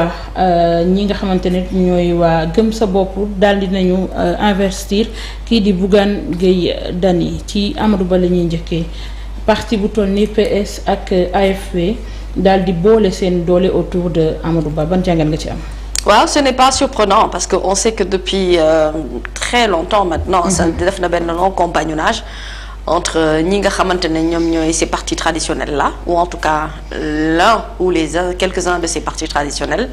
ñi nga xamante ne ñooy waa gëm sa bopp daal di nañu investir kii di Bougane Gueye Dany ci Amadou Ba la ñuy njëkkee parti bu toll ni PS ak AFP daal di boole seen doole autour de Amadou Ba ban jàngat nga ci am. waaw ce n'est pas surprenant parce que on sait que depuis très longtemps maintenant. ça def na benn long compagnonnage entre ñi nga xamante ne ñoom ñooy ces partis traditionnels là ou en tout cas l'un ou quelques-uns de ces partis traditionnels.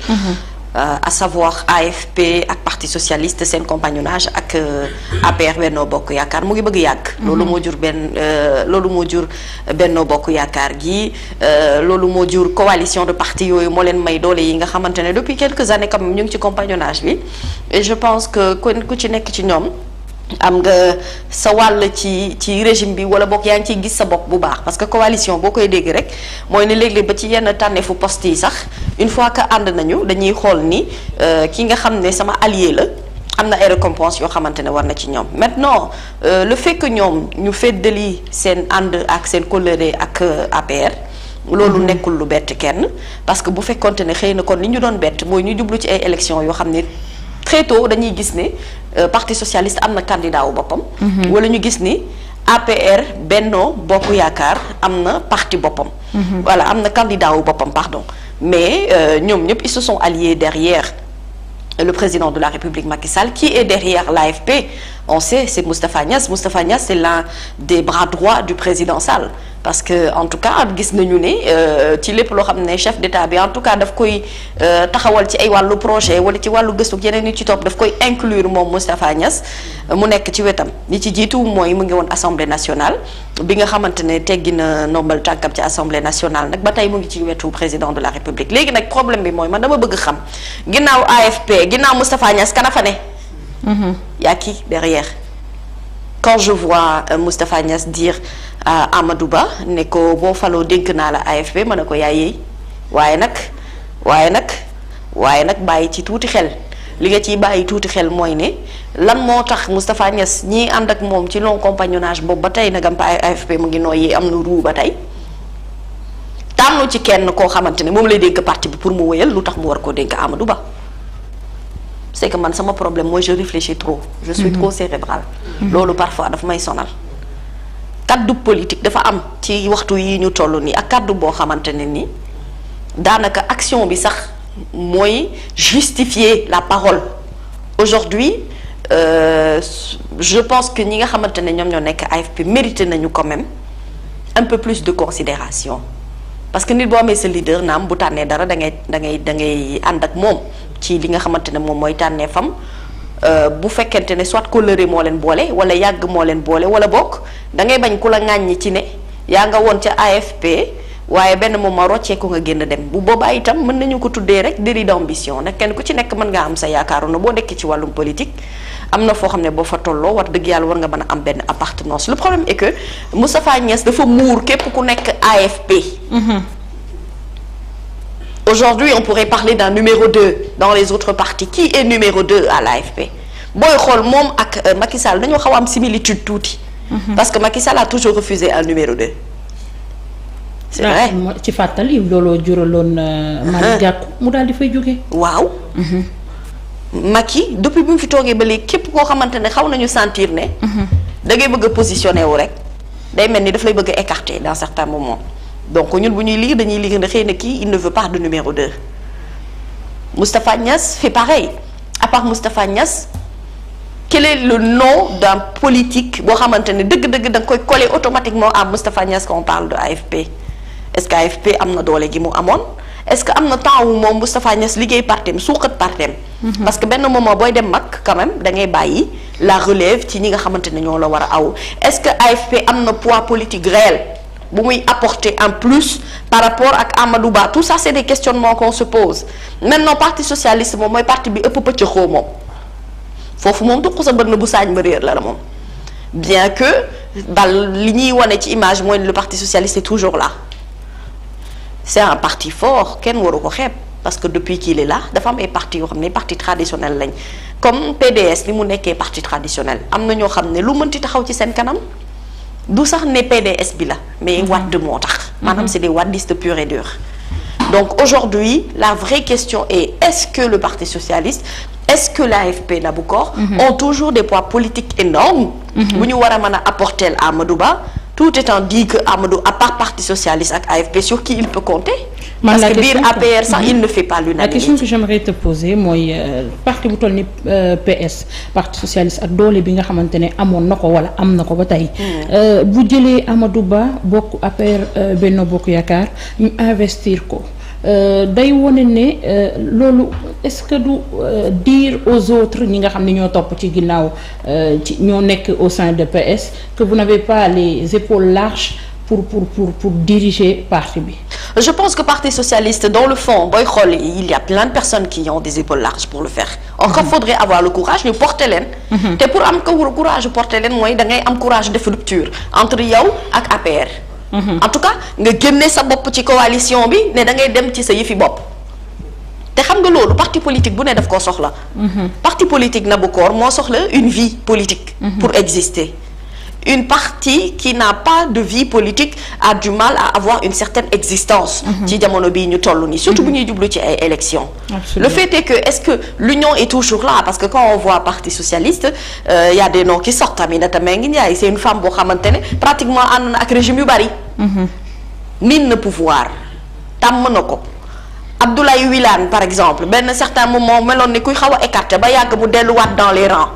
À savoir AFP ak Parti socialiste seen compagnonnage ak APR Benno Bokk Yaakaar mu ngi bëgg yàgg. loolu moo jur Benno Bokk Yaakaar gi loolu moo jur coalition de partis yooyu moo leen may doole yi nga xamante ne depuis quelques années quand même ñu ngi ci compagnonnage bi et je pense que ku ci nekk ci ñoom. am nga sa wàll ci régime bi wala bokk yaa ngi ciy gis sa bopp bu baax parce que coalition boo koy dégg rek mooy ne léeg-léeg ba ci yenn tànneefu poste yi sax une fois que ànd nañu dañuy xool ni ki nga xam ne sama allié la am na ay récompenses yoo xamante ne war na ci ñoom maintenant le fait que ñoom ñu feddali seen ànd ak seen kóllëre ak APR. loolu nekkul lu bett kenn parce que bu fekkonte ne xëy na kon li ñu doon bett mooy ñu jublu ci ay élections yoo xam ne très tôt dañuy gis ne parti socialiste am na candidat wu boppam. wala ñu gis ni APR Benno Bokk Yaakaar am na parti boppam. voilà am na candidat wu boppam pardon mais ñoom ñëpp ils se sont alliés derrière le président de la République Macky Sall qui est derrière l'AFP on sait c'est Moustapha Niasse c'est l'un des bras droits du président Sall parce que en tout cas gis nañu ne ci lépp loo xam ne chef d'État bi en tout cas daf koy taxawal ci ay wàllu projet wala ci wàllu gëstu yeneen yi ci topp daf koy inclure moom Moustapha Niasse mu nekk ci wetam li ci jiitu mooy mu ngi woon Assemblée nationale bi nga xamante ne teggi na ndombal tànkam ci Assemblée nationale nag ba tey mu ngi ci wetu président de la République léegi nag problème bi mooy man dama bëgg xam ginnaaw AFP ginnaaw Moustapha Niasse kana fa ne y'a qui derrière quand je vois Moustapha Niasse dire à Amadou Ba ne ko boo faloo dénk naa la AFP ma ne ko yaa yeey waaye nag bàyyi ci tuuti xel li nga ciy bàyyi tuuti xel mooy ne lan moo tax Moustapha Niasse ñii ànd ak moom ci long compagnonnage boobu ba tey nagam pa AFP mu ngi nooyi am na ruu ba tey tànnu ci kenn koo xamante ne moom lay dénk parti bi pour mu wéyal lu tax mu war koo dénk Amadou Ba c'est que man sama problème mooy je réfléchis trop je suis trop cérébral loolu parfois daf may sonal kaddu politique dafa am ci waxtu yi ñu toll nii ak kaddu boo xamante ne ni daanaka action bi sax mooy justifier la parole aujourd'hui je pense que ñi nga xamante ne ñoom ñoo nekk AFP mérité nañu quand même un peu plus de considération parce que nit boo amee sa leader naam bu tànnee dara da ngay ànd ak moom ci li nga xamante ne moom mooy tànnee fam bu fekkente ne soit coloré moo leen boole wala yàgg moo leen boole wala bokk da ngay bañ ku la ŋàññi ci ne yaa nga woon ca AFP waaye benn moment rocceeku nga génn dem bu boobaa itam mën nañu ko tuddee rek délit d'ambition nag kenn ku ci nekk mën ngaa am sa yaakaaru na boo nekkee ci wàllum politique am na foo xam ne boo fa tolloo war dëgg yàlla war nga mën a am benn appartenance le problème est que Moustapha Niasse dafa muur képp ku nekk AFP. Aujourd'hui on pourrait parler d'un numéro 2 dans les autres partis qui est numéro 2 à l'AFP booy xool moom ak Macky Sall dañoo xaw a am similitude tuuti. parce que Macky Sall a toujours refusé un numéro 2. c'est vrai ci fàttali looloo juraloon Malick Gakou mu daal di fay jóge. waaw. Macky depuis bi mu fi toogee ba léegi képp koo xamante ne xaw nañu sentir ne. da ngay bëgg a positionné wu rek day mel ni daf lay bëgg a écarter dans certains moments. donc ñun bu ñuy lire dañuy lire ne xëy na kii il ne veut pas de numéro 2 Moustapha Niasse fait pareil à part Moustapha Niasse quel est le nom d'un politique boo xamante ne dëgg-dëgg da nga koy coller automatiquement à Moustapha Niasse quand on parle de AFP est-ce que AFP am na doole gi mu amoon est-ce que am na temps wu moom Moustapha Niasse liggéey partem suuxat partem parce que benn moment booy dem mag quand même da ngay bàyyi la relève ci ñi nga xamante ne ñoo la war a aw est-ce que AFP am na poids politique réel bu muy apporter en plus par rapport ak Amadou Ba tout ça c'est des questionnements qu'on se pose maintenant parti socialiste moom mooy parti bi ëpp pëccëxoo moom foofu moom duq sa bët na bu saañ ba réer la moom bien que dal li ñuy wane ci image mooy le parti socialiste est toujours là c'est un parti fort kenn waru ko xeeb parce que depuis qu'il est là dafa am ay partis yoo xam ne parti traditionnel lañ comme PDS ni mu nekkee parti traditionnel am na ñoo xam ne lu mënti taxaw ci seen kanam du sax ne PDS bi la mais Wade moo tax maanaam c'est des wadistes purs et durs Donc aujourd'hui la vraie question est, est-ce que le Parti socialiste, est-ce que l'AFP Naboucor ont toujours des poids politiques énormes bu ñu war a mën a apporter Amadou Ba, tout étant dit que Amadou, à part Parti socialiste ak AFP, sur qui il peut compter? Parce que biir APR sax il ne fait pas l'unanimité. La question que j'aimerais te poser mooy parti bu toll ni PS Parti socialiste ak doole bi nga xamante ne amoon na ko wala am na ko ba tey bu jëlee Amadou Ba bokk APR Benno Bokk Yaakaar ñu investir ko day wone ne loolu est-ce que du dire aux autres ñi nga xam ne ñoo topp ci ginnaaw ci ñoo nekk au sein de PS que vous n'avez pas les épaules larges pour diriger parti bi? Je pense que Parti socialiste dans le fond booy xool il y a plein de personnes qui ont des épaules larges pour le faire. Encore faudrait avoir le courage ñu porter leen. te pour am courage porter leen mooy da ngay am courage def rupture entre yow ak APR. En tout cas nga génne sa bopp ci coalition bi ne da ngay dem ci sa yëfi bopp. te xam nga loolu parti politique bu ne daf koo soxla. Parti politique Naboucor moo soxla une vie politique. pour exister. Une partie qui n'a pas de vie politique a du mal à avoir une certaine existence. ci jamono bii ñu toll nii surtout bu ñuy jublu ci ay élections. Le fait est que est-ce que l'union est toujours là, parce que quand on voit Parti socialiste y a des noms qui sortent. Aminata Mbengue Ndiaye c'est une femme boo xamante ne pratiquement ànd na ak régime yu bari. miin na pouvoir tàmm na ko. Abdoulaye Wilane par exemple benn certain moment meloon ni kuy xaw a écarté ba yàgg mu delluwaat dans les rangs.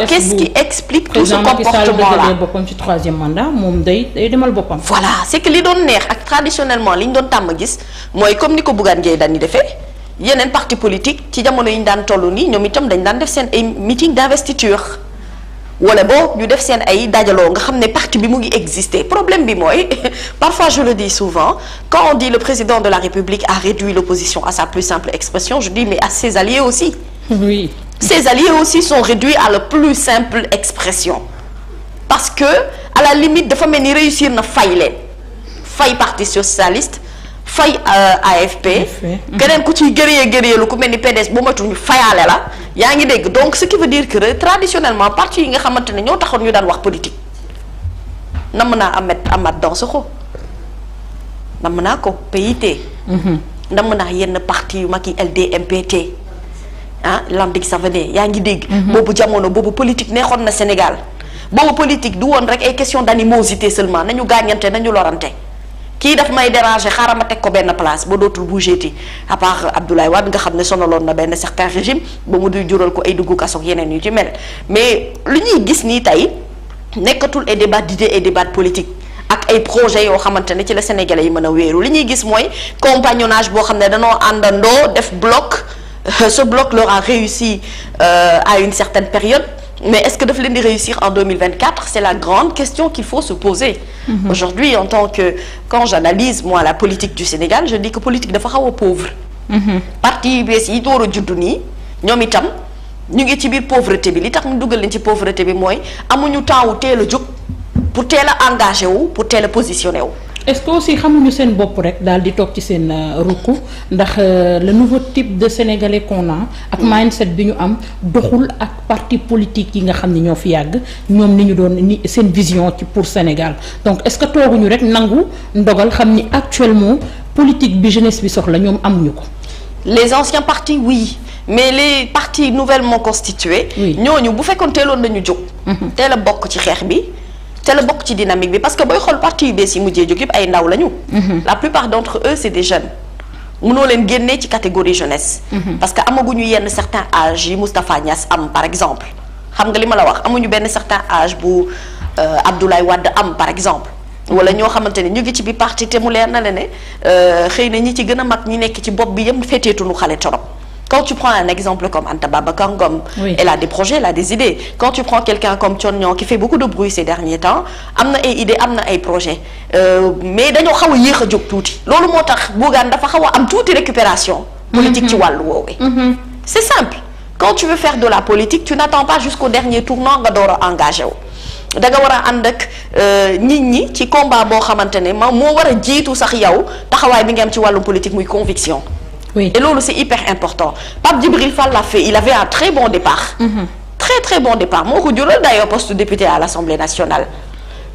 Qu'est-ce qui explique tout ce comportement là? boppam ci troisième mandat moom day demal boppam. Voilà c'est que li doon neex ak traditionnellement li ñu doon tàmm gis mooy comme ni ko Bougane Gueye Dany defee yeneen parti politique ci jamono yi ñu daan toll nii ñoom itam dañ daan def seen ay meeting d'investiture. wala boo ñu def seen ay dajaloo nga xam ne parti bi mu ngi exister. Problème bi mooy parfois je le dis souvent quand on dit le président de la République a réduit l'opposition à sa plus simple expression, je dis mais à ses alliés aussi. Oui. Ses alliés aussi sont réduits à la plus simple expression parce que à la limite dafa mel ni réussir na fay leen fay Parti socialiste fay AFP. keneen ku ciy gëree lu ku mel ni PDS bu matul ñu fayaale la yaa ngi dégg. Donc ce qui veut dire que traditionnellement parti yi nga xamante ne ñoo taxoon ñu daan wax politique nam naa Amath Dansokho nam naa ko PIT. nam naa yenn parti yu mag yi LDMPT Landing Savané yaa ngi dégg. boobu jamono boobu politique neexoon na Sénégal boobu politique du woon rek ay question d'animosité seulement nañu gaañante nañu lorante. kii daf may déranger xaaral ma teg ko benn place ba dootul bougeeti à part Abdoulaye Wade nga xam ne sonaloon na benn certain régime ba mu duy jural ko ay duggu kaso ak yeneen yu ci mel mais lu ñuy gis nii tey nekkatul ay débat d'idées et débat politique ak ay projets yoo xamante ne ci la Sénégalais yi mën a wéeru li ñuy gis mooy compagnonnage boo xam ne danoo àndandoo def bloc ce bloc leur a réussi à une certaine période. Mais est-ce que daf leen di réussir en 2024? C'est la grande question qu'il faut se poser. Aujourd'hui, en tant que quand j'analyse moi la politique du Sénégal, je dis que politique dafa xaw a pauvre. Parti yu bees yi door a juddu nii ñoom itam ñu ngi ci biir pauvreté bi li tax mu dugal leen ci pauvreté bi mooy amuñu temps wu teel a jóg pour teel a engagé wu pour teel a positionné wu. Est-ce que aussi xamuñu seen bopp rek daal di toog ci seen rukku ndax le nouveau type de sénégalais qu'on a ak mindset bi ñu am doxul ak parti politique yi nga xam ne ñoo fi yàgg ñoom ni ñu doon ni seen vision ci pour Sénégal. Donc est-ce que tooguñu rek nangu ndogal xam ni actuellement politique bi jeunesse bi soxla ñoom amuñu ko. Les anciens partis oui mais les partis nouvellement constitués. ñooñu bu fekkoon teeloon nañu jóg. teel a bokk ci xeex bi. te la bokk ci dynamique bi parce que booy xool parti yu bees yi mujjee jóg yëpp ay ndaw lañu. La plupart d'entre eux c'est des jeunes. mënoo leen génnee ci catégorie jeunesse. parce que amaguñu yenn certain âge yi Moustapha Niasse am par exemple. xam nga li ma la wax amuñu benn certain âge bu Abdoulaye Wade am par exemple. wala ñoo xamante ne ñu ngi ci bi parti te mu leer na la ne xëy na ñi ci gën a mag ñi nekk ci bopp bi yëpp féeteetuñu xale torop. Quand tu prends un exemple comme Anta Babacar Ngom, elle a des projets, elle a des idées. Quand tu prends quelqu'un comme Thione Niang qui fait beaucoup de bruit ces derniers temps, am na ay idées am na ay projets mais dañoo xaw a yéex a jóg tuuti loolu moo tax Bougane dafa xaw a am tuuti récupération politique ci wàllu woowee. C'est simple quand tu veux faire de la politique tu n'attends pas jusqu'au dernier tournant nga door a engagé wu. da nga war a ànd ak nit ñi ci combat boo xamante ne moo war a jiitu sax yow taxawaay bi nga am ci wàllum politique muy conviction. Oui. Et loolu c'est hyper important. Pape Djibril Fall l'a fait, il avait un très bon départ. Très très bon départ moo ko jural d'ailleurs poste député à l'Assemblée nationale.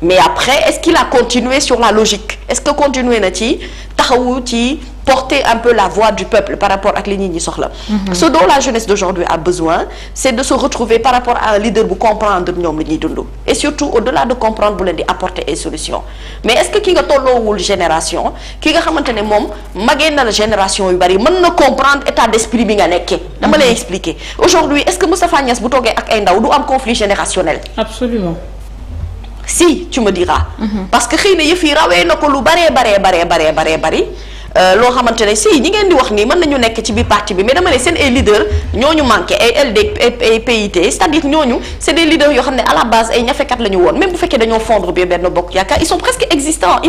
mais après est-ce qu'il a continué sur la logique est-ce que continué na ci taxawu ci porter un peu la voix du peuple par rapport ak li nit ñi soxla. Ce dont la jeunesse d'aujourd'hui a besoin c'est de se retrouver par rapport à un leader bu comprendre ñoom li ñuy dund et surtout au-delà de comprendre bu leen di apporter ay solutions mais est-ce que ki nga tolloowul génération ki nga xamante ne moom magee na la génération yu bari mën na comprendre état d'esprit bi nga nekkee. dama lay expliquer aujourd'hui est-ce que Moustapha Niasse bu toogee ak ay ndaw du am conflit générationnel. Absolument. Si tu me diras. Parce que xëy na yëf yi rawee na ko lu bari. Loo xamante ne si ñi ngeen di wax nii mën nañu nekk ci biir parti bi mais dama ne seen ay leaders ñooñu manqué ay LD ay PIT c'est-à-dire ñooñu c'est des leaders yoo xam ne à la base ay ñafekat la ñu woon même bu fekkee dañoo fondre bi Benno Bokk Yaakaar ils sont presque inexistants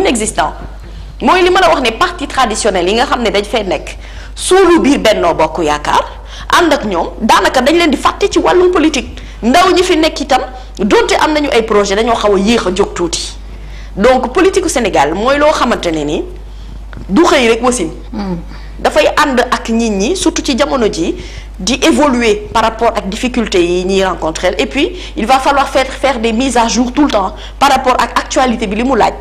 mooy li ma la wax ne parti traditionnel yi nga xam ne dañ fay nekk suulu biir Benno Bokk Yaakaar ànd ak ñoom daanaka dañ leen di fàtte ci wàllum politique ndaw ñi fi nekk itam donte am nañu ay projet dañoo xaw a yéex a jóg tuuti donc politique u Sénégal mooy loo xamante ne ni du xëy rek wasin dafay ànd ak nit ñi surtout ci jamono ji di évoluer par rapport ak difficultés yi ñuy rencontrer et puis il va falloir faire des mises à jour tout le temps par rapport ak actualité bi li mu laaj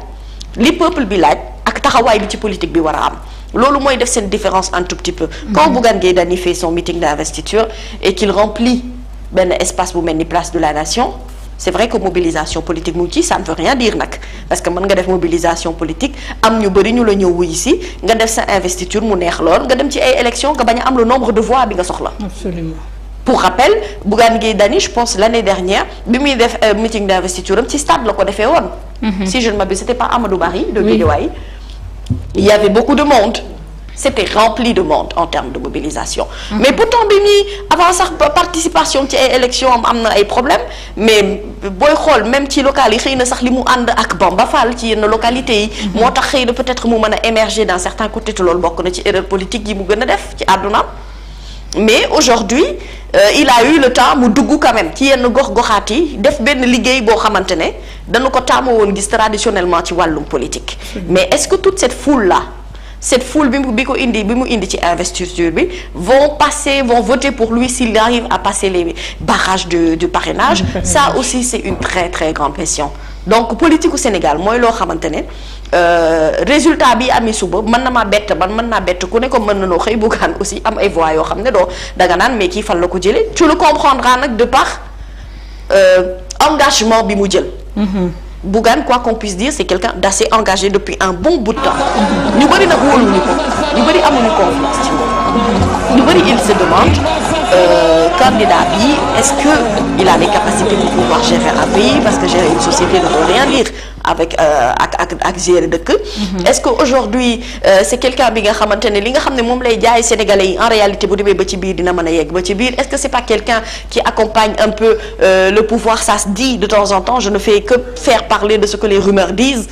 li peuple bi laaj ak taxawaay bi ci politique bi war a am loolu mooy def seen différence un tout petit peu quand Bougane Gueye Dany fait son meeting d'investiture et qu'il remplit benn espace bu mel ni place de la nation c'est vrai que mobilisation politique mu ngi ci ça ne veut rien dire nag parce que mën nga def mobilisation politique am ñu bëri ñu la ñëw wuy si nga def sa investiture mu neex lool nga dem ci ay élections nga bañ a am le nombre de voix bi nga soxla. Absolument. Pour rappel Bougane Gueye Dany je pense l'année dernière bi muy def meeting d'investiture am ci stade la ko defee woon. Si je ne m'abuse c'était pas Amadou Barry de Guédiawaye. Il y avait beaucoup de monde. C'était rempli de monde en termes de mobilisation. Mais pourtant bi muy avant sax participation ci ay élections am na ay problèmes mais booy xool même ci local yi xëy na sax li mu ànd ak Bamba Fall ci yenn localités yi. moo tax xëy na peut-être mu mën a émerger dans certains côtés te loolu bokk na ci erreur politique yi mu gën a def ci àdduna mais aujourd'hui il a eu le temps mu dugg quand même ci yenn gox-goxaat yi def benn liggéey boo xamante ne dañu ko taamu woon gis traditionnellement ci wàllum politique. Mais est-ce que toute cette foule là. Cette foule bi mu indi ci investiture bi vont voter pour lui s'il arrive à passer les barrages du parrainage. Ça aussi c'est une très très grande question. Donc politique au Sénégal mooy loo xamante ne résultat bi ami suba mën na maa bett mën naa bett ku ne ko mën na noo xëy Bougane aussi am ay voix yoo xam ne doo danga naan mais kii fan la ko jëlee tu le comprendras nag de par engagement bi mu jël. Bougane quoi qu'on puisse dire c'est quelqu'un d'assez engagé depuis un bon bout de temps ñu bëri nag wóoluñu ko ñu bëri amuñu confiance ci moom ñu bëri il se demande candidat bi est-ce que il a les capacités pour pouvoir gérer un pays parce que gérer une société ne veut rien dire avec ak gérer dëkk est-ce que aujourd'hui c'est quelqu'un bi nga xamante ne li nga xam ne moom lay jaay sénégalais yi en réalité bu demee ba ci biir dina mën a yegg ba ci biir est-ce que c'est pas quelqu'un qui accompagne un peu le pouvoir ça se dit de temps en temps je ne fais que faire parler de ce que les rumeurs disent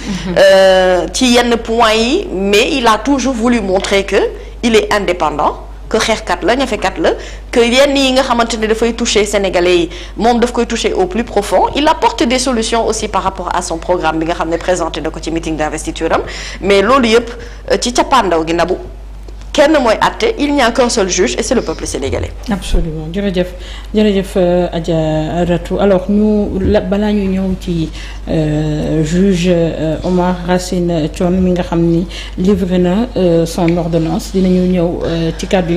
ci yenn points yi mais il a toujours voulu montrer que il est indépendant que xeexkat la ñafekat la que yenn yi nga xamante ne dafay toucher sénégalais yi moom daf koy toucher au plus profond il apporte des solutions aussi par rapport à son programme bi nga xam ne présenté na ko ci meeting d'investiture am mais loolu yëpp ci cappaandaw gi nabu kenn mooy àtte il n'y a qu'un seul juge et c'est le peuple sénégalais. Absolument jërëjëf Adja Ratou alors balaa ñu ñëw ci juge Omar Racine Thion mi nga xam ni livré na son ordonnance dinañu ñëw ci kàddu